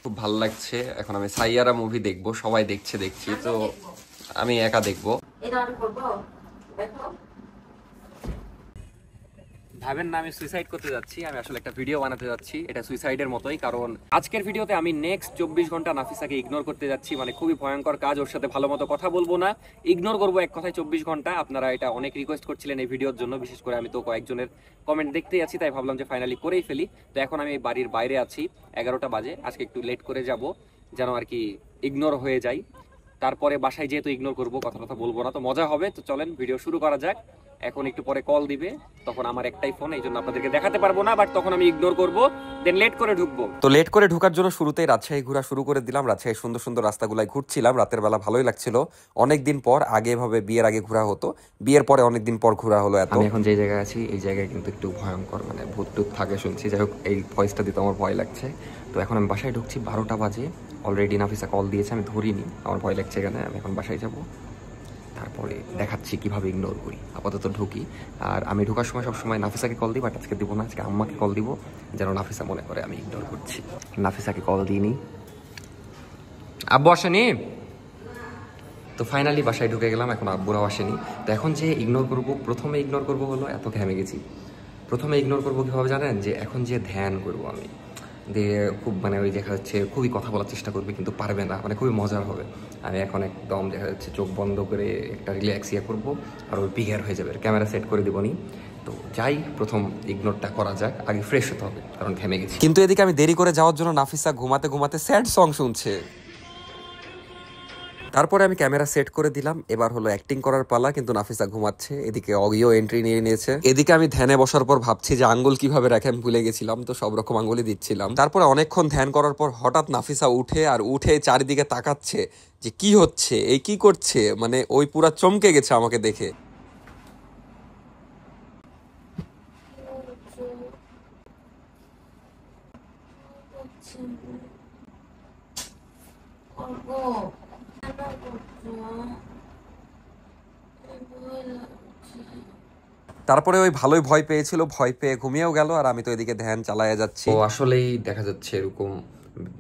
খুব ভালো লাগছে। এখন আমি সাইয়ারা মুভি দেখবো, সবাই দেখছে দেখছি, তো আমি একা দেখবো। ভাবেন না আমি সুইসাইড করতে যাচ্ছি, আমি আসলে একটা ভিডিও বানাতে যাচ্ছি, এটা সুইসাইডের মতোই। কারণ আজকের ভিডিওতে আমি নেক্সট 24 ঘন্টা নাফিসাকে ইগনোর করতে যাচ্ছি। মানে খুবই ভয়ঙ্কর কাজ, ওর সাথে ভালো মতো কথা বলবো না, ইগনোর করবো এক কথায় 24 ঘন্টা। আপনারা এটা অনেক রিকোয়েস্ট করছিলেন এই ভিডিওর জন্য, বিশেষ করে আমি তো কয়েকজনের কমেন্ট দেখতেই আছি, তাই ভাবলাম যে ফাইনালি করেই ফেলি। তো এখন আমি বাড়ির বাইরে আছি, 11টা বাজে, আজকে একটু লেট করে যাব যেন আর কি ইগনোর হয়ে যায়। তারপরে বাসায় যেহেতু ইগনোর করবো, কথা বলবো না, তো মজা হবে। তো চলেন ভিডিও শুরু করা যাক। এখন একটু পরে কল দিবে, তখন আমার একটাই ফোন, এই জন্য আপনাদেরকে দেখাতে পারবো না, বাট তখন আমি ইগনোর করবো, দেন লেট করে ঢুকবো। তো লেট করে ঢোকার জন্য শুরুতেই রাজশাহী ঘোরা শুরু করে দিলাম। রাজশাহী সুন্দর সুন্দর রাস্তাগুলাই ঘুরছিলাম, রাতের বেলা ভালোই লাগছিল। অনেকদিন পর, আগে এভাবে বিয়ের আগে ঘোরা হতো, বিয়ের পরে অনেকদিন পর ঘোরা হলো। আমি এখন যে জায়গায় আছি এই জায়গায় কিন্তু একটু ভয়ঙ্কর, মানে ভূত টুত থাকে শুনছি। যাই হোক, এই ভয়েসটা দিতে আমার ভয় লাগছে। তো এখন আমি বাসায় ঢুকছি, 12টা বাজে। অলরেডি নাফিসা কল দিয়েছে, আমি ধরিনি, আমার ভয় লাগছে এখানে। আমি এখন বাসায় যাব, তারপরে দেখাচ্ছি কিভাবে ইগনোর করি। আপাতত ঢুকি, আর আমি ঢোকার সময় সবসময় নাফিসাকে কল দিই, বাট আজকে দিব না, আজকে আম্মাকে কল দিব, যেন নাফিসা মনে করে আমি ইগনোর করছি। নাফিসাকে কল দিইনি, আব্বু আসেনি। তো ফাইনালি বাসায় ঢুকে গেলাম, এখন আব্বুরাও আসেনি। তো এখন যে ইগনোর করবো, প্রথমে ইগনোর করবো হলো, এত ঘেমে গেছি। প্রথমে ইগনোর করবো কীভাবে জানেন, যে এখন যে ধ্যান করবো আমি, দিয়ে খুব মানে ওই দেখা যাচ্ছে খুবই কথা বলার চেষ্টা করবে, কিন্তু পারবে না, মানে খুবই মজার হবে। আমি এখন একদম দেখা যাচ্ছে চোখ বন্ধ করে একটা রিল্যাক্স ইয়ে করবো, আর ওই বিঘের হয়ে যাবে। ক্যামেরা সেট করে দিবনি। তো যাই, প্রথম ইগনোরটা করা যাক, আগে ফ্রেশ হতে হবে, কারণ ঘেমে গেছি। কিন্তু এদিকে আমি দেরি করে যাওয়ার জন্য নাফিসা ঘুমাতে ঘুমাতে স্যাড সং শুনছে। তারপরে আমি ক্যামেরা সেট করে দিলাম, এবার হলো অ্যাক্টিং করার পালা। কিন্তু নাফিসা ঘুমাচ্ছে, এদিকে অগিও এন্ট্রি নিয়ে নিয়েছে। এদিকে আমি ধ্যানে বসার পর ভাবছি যে আঙ্গুল কিভাবে রাখে আমি ভুলে গেছিলাম, তো সব রকম আঙ্গুলই দিচ্ছিলাম। তারপরে অনেকক্ষণ ধ্যান করার পর হঠাৎ নাফিসা উঠে চারিদিকে তাকাচ্ছে যে কি হচ্ছে, এই কি করছে, মানে ওই পুরা চমকে গেছে আমাকে দেখে। তারপরে ওই ভালোই ভয় পেয়েছিল, ভয় পেয়ে ঘুমিয়েও গেল, আর আমি তো এদিকে ধ্যান চালায়া যাচ্ছি। ও আসলেই দেখা যাচ্ছে এরকম,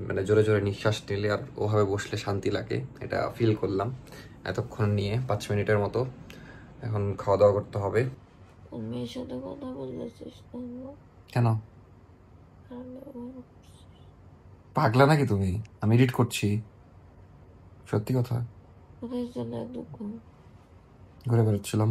মানে জোরে জোরে নিঃশ্বাস নিলে আর ওভাবে বসলে শান্তি লাগে, এটা ফিল করলাম এতক্ষণ নিয়ে 5 মিনিটের মতো। এখন খাওয়া দাওয়া করতে হবে। মেয়ের সাথে কথা বলতেছিস কেন? পাগলা নাকি তুমি? আমি এডিট করছি, সত্যি কথা। ঘুরে বেড়াচ্ছিলাম,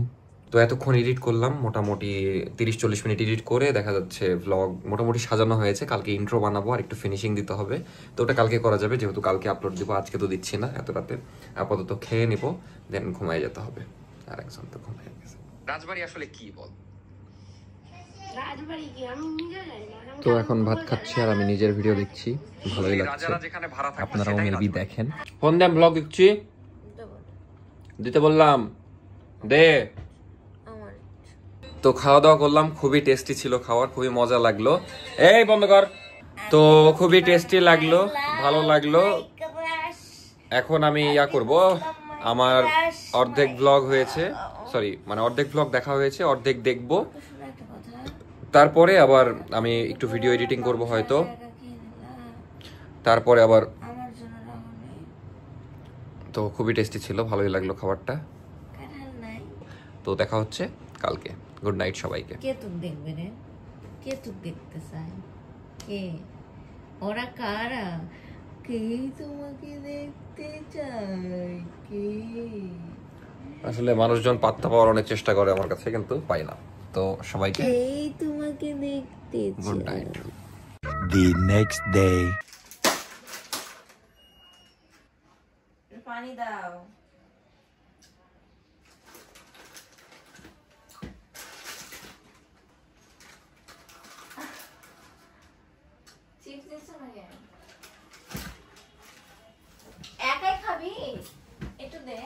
তো এতক্ষণ এডিট করলাম, মোটামুটি 30-40 মিনিট এডিট করে দেখা যাচ্ছে ভ্লগ মোটামুটি সাজানো হয়েছে। কালকে ইন্ট্রো বানাবো, আর একটু ফিনিশিং দিতে হবে, তো ওটা কালকে করা যাবে, যেহেতু কালকে আপলোড দিব, আজকে তো দিচ্ছি না এত রাতে। আপাতত খেয়ে নিব, দেন ঘুমায় যেতে হবে। আর একজন তো ঘুমায় গেছে। রাজবাড়ি আসলে কি বল? তো এখন ভাত খাচ্ছি, আর আমি নিজের ভিডিও দেখছি, ভালোই লাগছে। আপনারাও মেবি দেখেন। ফোন দেন, ব্লগ দেখছি, দিতে বললাম দে। তো খাওয়া দাওয়া করলাম, খুবই টেস্টি ছিল খাবার, খুবই মজা লাগলো। এই বন্ধ কর। তো খুবই টেস্টি লাগলো, ভালো লাগলো। এখন আমি ইয়া করব, আমার অর্ধেক ব্লগ হয়েছে, সরি মানে অর্ধেক ব্লগ দেখা হয়েছে, অর্ধেক দেখবো। তারপরে আবার আমি একটু ভিডিও এডিটিং করব হয়তো, তারপরে আবার। তো খুবই টেস্টি ছিল, ভালোই লাগলো খাবারটা। তো দেখা হচ্ছে কালকে। গুড নাইট সবাইকে। কে তোকে দেখবে রে? কে তোকে দেখতে চায়? কে? ওরা কারা? কে তোমাকে দেখতে চায়? কে? আসলে মানুষজন পাত্তা পাওয়ার অনেক চেষ্টা করে আমার কাছে, কিন্তু পাই না। তো সবাইকে তোমাকে দেখতে চায়। Good night. The next day. পানি দাও। একাই খাবি? একটু দে।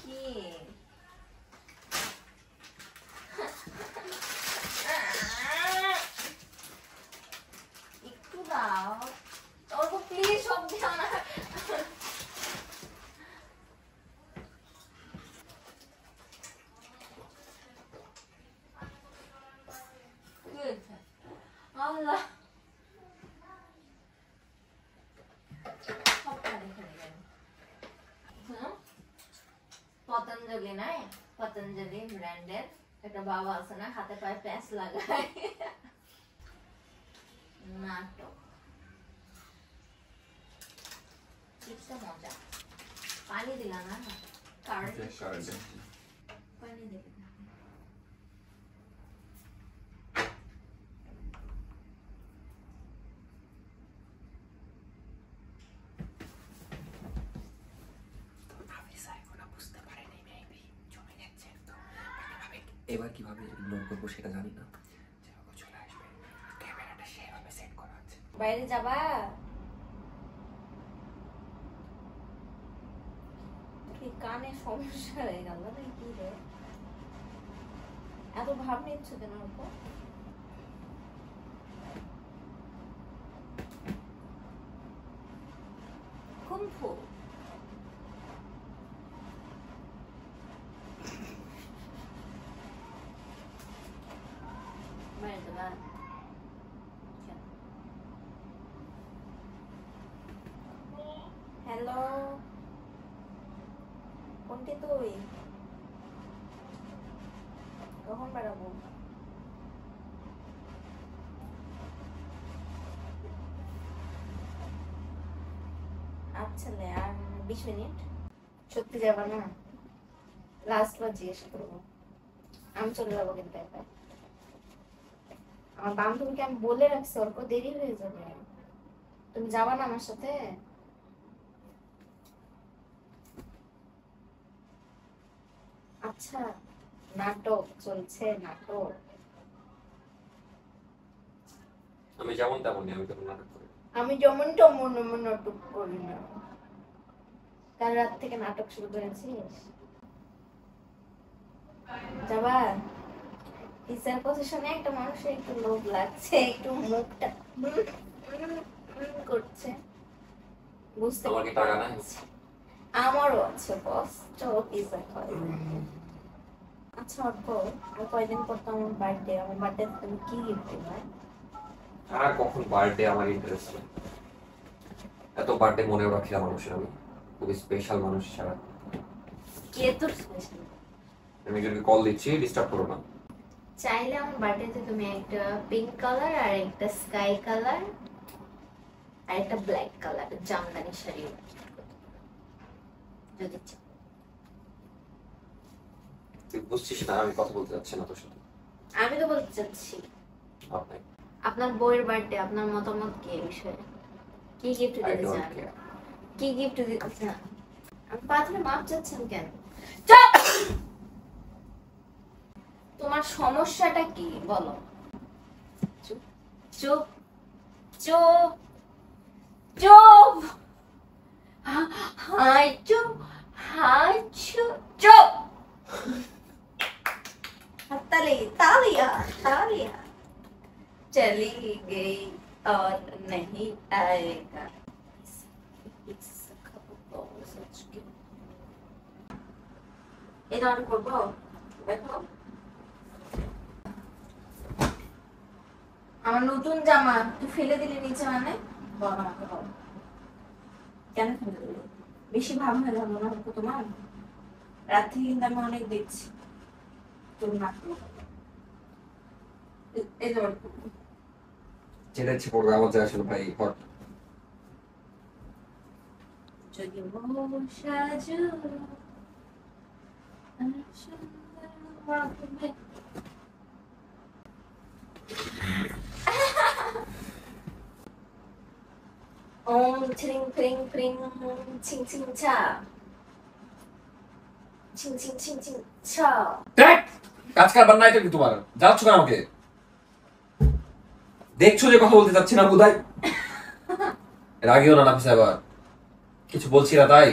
কি? একটু দাও। অল্প প্লিজ, সব দিও না। পতঞ্জলি নাই, পতঞ্জলি ব্র্যান্ডের একটা বাবা আছে না, হাতে পায়ে প্যাঁচ লাগায়, নাটক। চিপসটা মজা। পানি দিলা না? পানি দেবে না। এবার কিভাবে ইগনোর করবো সেটা জানি না। যেভাবে চলে আসবে, ক্যামেরাটা সেভাবে সেট করা আছে। বাইরে যাবা? কি কানে সমস্যা হয়ে গেল নাকি রে? এত ভাব নিচ্ছ কেন ওর? কুম্ফু বাইরে যাবা? হ্যালো, কোনটি তুই? কখন বেড়াবো? আচ্ছা, আর 20 মিনিট। সত্যি যাবা না? লাস্ট বার জিজ্ঞেস করবো। আমি চলে যাবো কিন্তু একা। আমার বান্ধবীকে আমি বলে রাখছি, অল্প দেরি হয়ে যাবে। তুমি যাবা না আমার সাথে? আচ্ছা, নাটক চলছে, নাটক। আমি যেমন তেমনই, আমি কোনো নাটক করি না। আমি যেমন তেমন নাটক করি না। কাল রাত থেকে নাটক শুরু করেছিস। যাবা? পিজার পজিশনে একটা মানুষের একটু লোভ লাগছে, একটু মুখটা করছে, বুঝতে তোমার কি টাকা নাই? আমারও আছে বস, চলো পিজা খাই। আচ্ছা অর্ক, আর কয়দিন পর তো আমার বার্থডে। আমার বার্থডে তুমি কি গিফট দিবে? আর কখন বার্থডে আমার ইন্টারেস্ট নেই। এত বার্থডে মনেও রাখি না মানুষের, আমি খুবই স্পেশাল মানুষ ছাড়া। কে তোর স্পেশাল? আমি যদি কল দিচ্ছি, ডিস্টার্ব করো না। চাইলে আমার বার্থডেতে তুমি একটা পিঙ্ক কালার আর একটা স্কাই কালার আর একটা ব্ল্যাক কালার জামদানি শাড়ি যদি চাও। তুই বুঝছিস না আমি কথা বলতে যাচ্ছি না তোর সাথে। আমি তো বলতে চাচ্ছি, আপনি আপনার বউয়ের বার্থডে, আপনার মতামত কি এই বিষয়ে? কি গিফট আই দিতে ডোন্ট চান? কেয়ার। কি গিফট দিতে চান? আপনি পাথরে মাপ চাচ্ছেন কেন? চুপ! তোমার সমস্যাটা কি বলো? চুপ চুপ চুপ চুপ, হাই চুপ, হাই চুপ চুপ। ताली तालियां तालियां, चली गई और नहीं आएगा। এটা করবো, দেখো আমার নতুন জামা তুই ফেলে দিলি নিচে, মানে বল আমাকে বল কেন ফেলে দিলি? বেশি ভাব হয়ে গেল না তোমার? রাত থেকে কিন্তু আমি অনেক দেখছি তোর নাক। এই যে যেটা ইচ্ছে করবে, আমার যা আসলে ভাই হট। যদি সাজু ওম ছিং ফ্রিং ফ্রিং ছিং ছিং ছা ছিং ছিং ছিং ছিং ছা। দেখ কাজ কারবার নাই তো কি তোমার, যাচ্ছ কেন আমাকে? দেখছো যে কথা বলতে চাচ্ছি না বোধহয়। রাগিও না নাফিস, এবার কিছু বলছি না তাই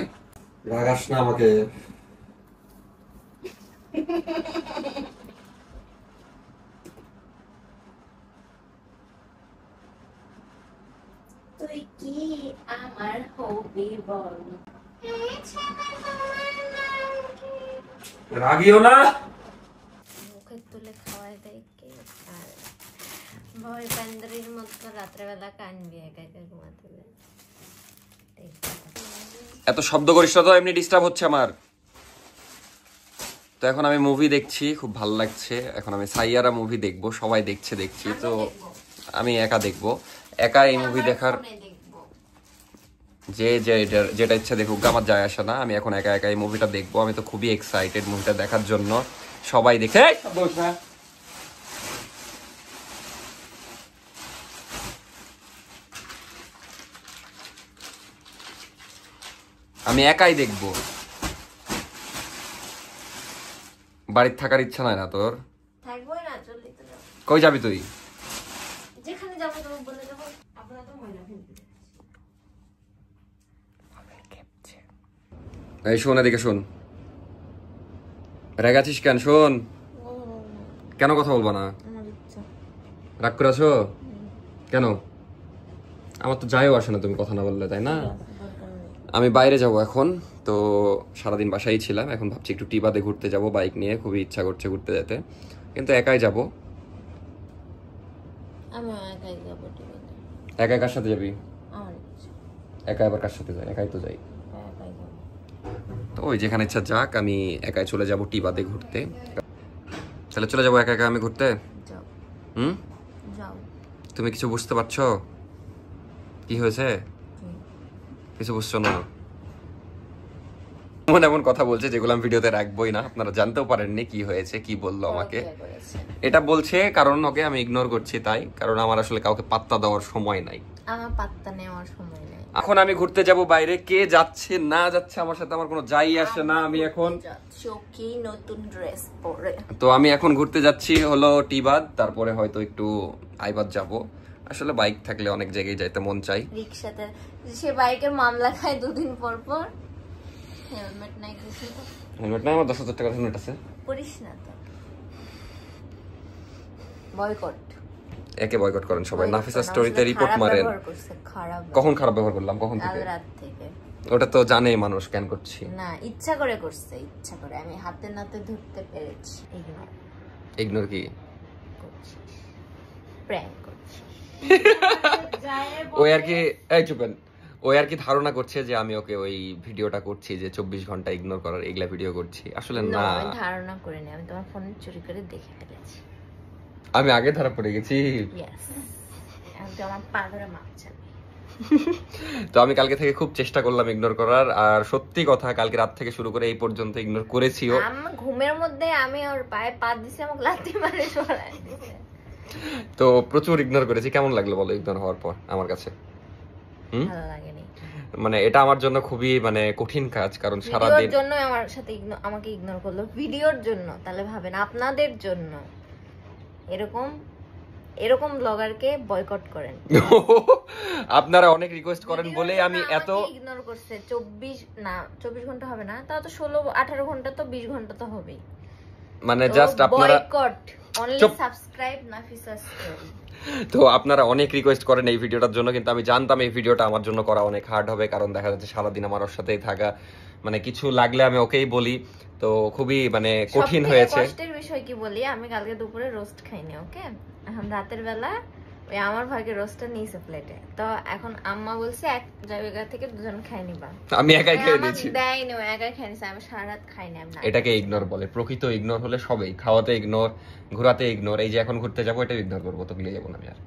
রাগাস না আমাকে। তুই কি আমার হবি বল? রাগিও না। মুখে তুলে খাওয়াই দেয় কে? আর ভয় বান্দরের মতো রাত্রেবেলা কানবি, একা একা ঘুমাতে দেয়। এত শব্দ করিস না তো, এমনি ডিস্টার্ব হচ্ছে আমার। তো এখন আমি মুভি দেখছি, খুব ভালো লাগছে। এখন আমি সাইয়ারা মুভি দেখবো, সবাই দেখছি তো আমি একা দেখবো। একা এই মুভি দেখার যেটা ইচ্ছা দেখুক, আমার যায় আসে না। আমি এখন একা একা এই মুভিটা দেখবো। আমি তো খুবই এক্সাইটেড মুভিটা দেখার জন্য। সবাই দেখে আমি একাই দেখবো। বাড়িতে থাকার ইচ্ছা নাই না তোর? থাকবোই না, চললেই তো যাবো। কই যাবি তুই? যেখানে যাবো তুমি বলে যাবো। আপনারা তো ময়লা ফেলতে। এই শোন, এদিকে শোন। রেগাছিস কেন? শোন, কেন কথা বলবো না? রাগ করে আছো কেন? আমার তো যাইও আসে না তুমি কথা না বললে, তাই না? আমি বাইরে যাব এখন। তো সারাদিন বাসায় ছিলাম, এখন ভাবছি একটু টিবাতে ঘুরতে যাব বাইক নিয়ে। খুবই ইচ্ছা করছে ঘুরতে যেতে, কিন্তু একাই যাব। আমি একাই যাব টিবাতে। একা কার সাথে যাবি? আমার ইচ্ছা। একা আবার কার সাথে যাই? একাই তো যাই। একাই যাব। তো ওই যেখানে ইচ্ছা যাক, আমি একাই চলে যাব টিবাতে ঘুরতে। তাহলে চলে যাবো একা একা আমি ঘুরতে। যাও। যাও। তুমি কিছু বুঝতে পারছো? কি হয়েছে? কিছু বুঝছো না? এমন এমন কথা বলছে যেগুলো আমি ভিডিওতে রাখবোই না, আপনারা জানতেও পারেননি কি হয়েছে, কি বললো আমাকে। এটা বলছে কারণ ওকে আমি ইগনোর করছি, তাই। কারণ আমার আসলে কাউকে পাত্তা দেওয়ার সময় নাই, আমার পাত্তা নেওয়ার সময় নাই। এখন আমি ঘুরতে যাব বাইরে, কে যাচ্ছে না যাচ্ছে আমার সাথে আমার কোনো যাই আসে না। আমি এখন কি নতুন ড্রেস পরে, তো আমি এখন ঘুরতে যাচ্ছি হলো টিবাদ, তারপরে হয়তো একটু আইবাদ যাব। আসলে বাইক থাকলে অনেক জায়গায় যাইতে মন চাই। রিকশাতে সে বাইকের মামলা খায় দুদিন পর পর। হেলমেট নাই কিছু। হেলমেট নাই আমার, 10,000 টাকার হেলমেট আছে। করিস না তো, বয়কট। একে বয়কট করেন সবাই। নাফিসা স্টোরিতে রিপোর্ট মারেন। কখন খারাপ ব্যবহার করলাম? কখন থেকে? রাত থেকে। ওটা তো জানে মানুষ কেন করছি না, ইচ্ছা করে করছে, ইচ্ছা করে। আমি হাতে নাতে ধরতে পেরেছি। ইগনোর কি করছি, প্র্যাঙ্ক করছি। ওই আর কি, এই চুপেন, ওই আর কি ধারণা করছে যে আমি ওকে ওই ভিডিওটা করছি যে 24 ঘন্টা ইগনোর করার, এগুলা ভিডিও করছি। আসলে না, আমি ধারণা করিনি, আমি তোমার ফোন চুরি করে দেখে ফেলেছি। আমি আগে ধরা পড়ে গেছি। আমি তো আমার পা ধরে মাপ চাবি। তো আমি কালকে থেকে খুব চেষ্টা করলাম ইগনোর করার, আর সত্যি কথা কালকে রাত থেকে শুরু করে এই পর্যন্ত ইগনোর করেছিও। আমি ঘুমের মধ্যে আমি ওর পায়ে পা দিছি, আমাকে লাথি মারে সরায় দিছে। তো প্রচুর ইগনোর করেছি। কেমন লাগলো বলো ইগনোর হওয়ার পর আমার কাছে? ভালো লাগেনি। মানে এটা আমার জন্য খুবই মানে কঠিন কাজ, কারণ সারা দিন জন্য আমার সাথে আমাকে ইগনোর করলো ভিডিওর জন্য। তাহলে ভাবেন আপনাদের জন্য এরকম ব্লগারকে বয়কট করেন। আপনারা অনেক রিকোয়েস্ট করেন বলে আমি এত ইগনোর করছে। 24 ঘন্টা হবে না, তাও তো 16-18 ঘন্টা, তো 20 ঘন্টা তো হবেই। মানে জাস্ট আপনারা boycott, only subscribe Nafisa story. তো আপনারা অনেক রিকোয়েস্ট করেন এই ভিডিওটার জন্য, কিন্তু আমি জানতাম এই ভিডিওটা আমার জন্য করা অনেক হার্ড হবে, কারণ দেখা যাচ্ছে সারাদিন আমার ওর সাথেই থাকা। মানে কিছু লাগলে আমি ওকেই বলি, তো খুবই মানে কঠিন হয়েছে। কষ্টের বিষয় কি বলি, আমি কালকে দুপুরে রোস্ট খাইনি, ওকে। এখন রাতের বেলা ওই আমার ভাগে রোস্টটা নিয়েছে প্লেটে। তো এখন আম্মা বলছে এক জায়গা থেকে দুজন খাই নিবা। আমি একাই খেয়ে দিয়েছি। দেয়নি, ও একাই খেয়ে নিছে। আমি সারা রাত খাইনি। আমি এটাকে ইগনোর বলে। প্রকৃত ইগনোর হলে সবেই, খাওয়াতে ইগনোর, ঘোরাতে ইগনোর। এই যে এখন ঘুরতে যাবো, এটা ইগনোর করবো, তো গিয়ে যাবো না আমি আর।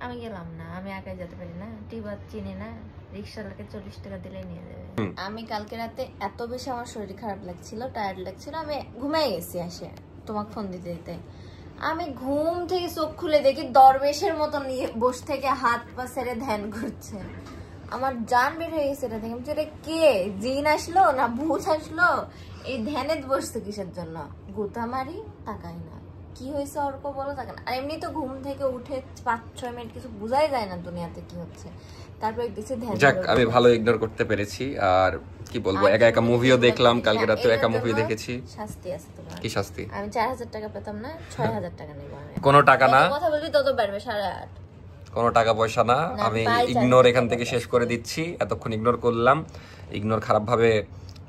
আমি গেলাম না, আমি একাই যেতে পারি না। টিবাদ চিনি না, রিকশাওয়ালাকে 40 টাকা দিলেই নিয়ে যাবে। আমি কালকে রাতে এত বেশি আমার শরীর খারাপ লাগছিল, টায়ার্ড লাগছিল, আমি ঘুমাই গেছি। আসে তোমাকে ফোন দিতে দিতে আমি ঘুম থেকে চোখ খুলে দেখি দরবেশের মতো নিয়ে বসে থেকে হাত পা ছেড়ে ধ্যান করছে। আমার জান বের হয়ে গেছে। এটা দেখে এটা কে, জিন আসলো না ভূত আসলো? এই ধ্যানে বসছে কিসের জন্য? গুতা মারি, তাকাই না। কি হয়েছে অর্ক বলো, তাকান। আর এমনি তো ঘুম থেকে উঠে 5-6 মিনিট কিছু বোঝাই যায় না দুনিয়াতে কি হচ্ছে। তারপর দেখছি ধ্যান। যাক, আমি ভালো ইগনোর করতে পেরেছি। আর কি বলবো, একা একা মুভিও দেখলাম কালকে রাতে, একা মুভি দেখেছি। শাস্তি আছে তোমার। কি শাস্তি? আমি 4000 টাকা পেতাম না, 6000 টাকা নেব আমি। কোনো টাকা না, কথা বলবি তত বাড়বে। 8.5 কোনো টাকা পয়সা না। আমি ইগনোর এখান থেকে শেষ করে দিচ্ছি। এতক্ষণ ইগনোর করলাম, ইগনোর খারাপ ভাবে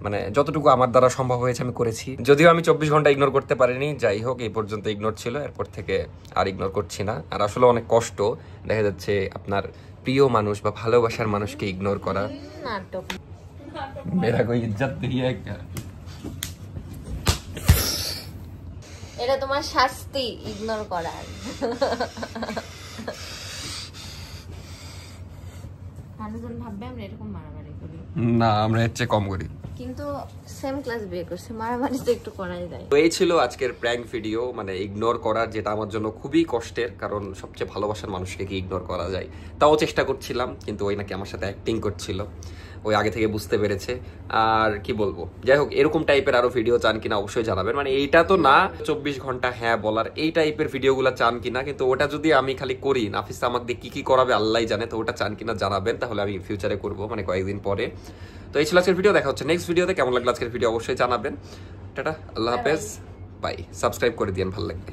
মানে যতটুকু আমার দ্বারা সম্ভব হয়েছে আমি করেছি। যদিও আমি 24 ঘন্টা ইগনোর করতে পারিনি, যাই হোক এই পর্যন্ত ইগনোর ছিল, এরপর থেকে আর ইগনোর করছি না। আর আসলে অনেক কষ্ট, দেখা যাচ্ছে আপনার প্রিয় মানুষ বা ভালোবাসার মানুষকে ইগনোর করা। নাটক। মেরা কোই ইজ্জত नहीं है क्या? এটা তোমার শাস্তি ইগনোর করার। মানুষজন ভাববে আমরা এরকম মারামারি করি। না, আমরা এর চেয়ে কম করি। কিন্তু সেম ক্লাস বিয়ে করছে, মারামারি তো একটু করাই যায়। তো এই ছিল আজকের প্র্যাঙ্ক ভিডিও, মানে ইগনোর করার, যেটা আমার জন্য খুবই কষ্টের, কারণ সবচেয়ে ভালোবাসার মানুষকে কি ইগনোর করা যায়। তাও চেষ্টা করছিলাম, কিন্তু ওই নাকি আমার সাথে অ্যাক্টিং করছিল, ওই আগে থেকে বুঝতে পেরেছে। আর কি বলবো, যাই হোক, এরকম টাইপের আরো ভিডিও চান কিনা অবশ্যই জানাবেন। মানে এইটা তো না 24 ঘন্টা হ্যাঁ বলার, এই টাইপের ভিডিওগুলো চান কিনা, কিন্তু ওটা যদি আমি খালি করি, নাফিসা আমাকে কি কি করাবে আল্লাহই জানে, তো ওটা চান কিনা জানাবেন, তাহলে আমি ফিউচারে করবো, মানে কয়েকদিন পরে। তো এই ছিল আজকের ভিডিও, দেখা হচ্ছে নেক্সট ভিডিওতে। কেমন লাগলো আজকের ভিডিও অবশ্যই জানাবেন। টাটা, আল্লাহ হাফেজ, বাই। সাবস্ক্রাইব করে দিন, ভালো লাগবে।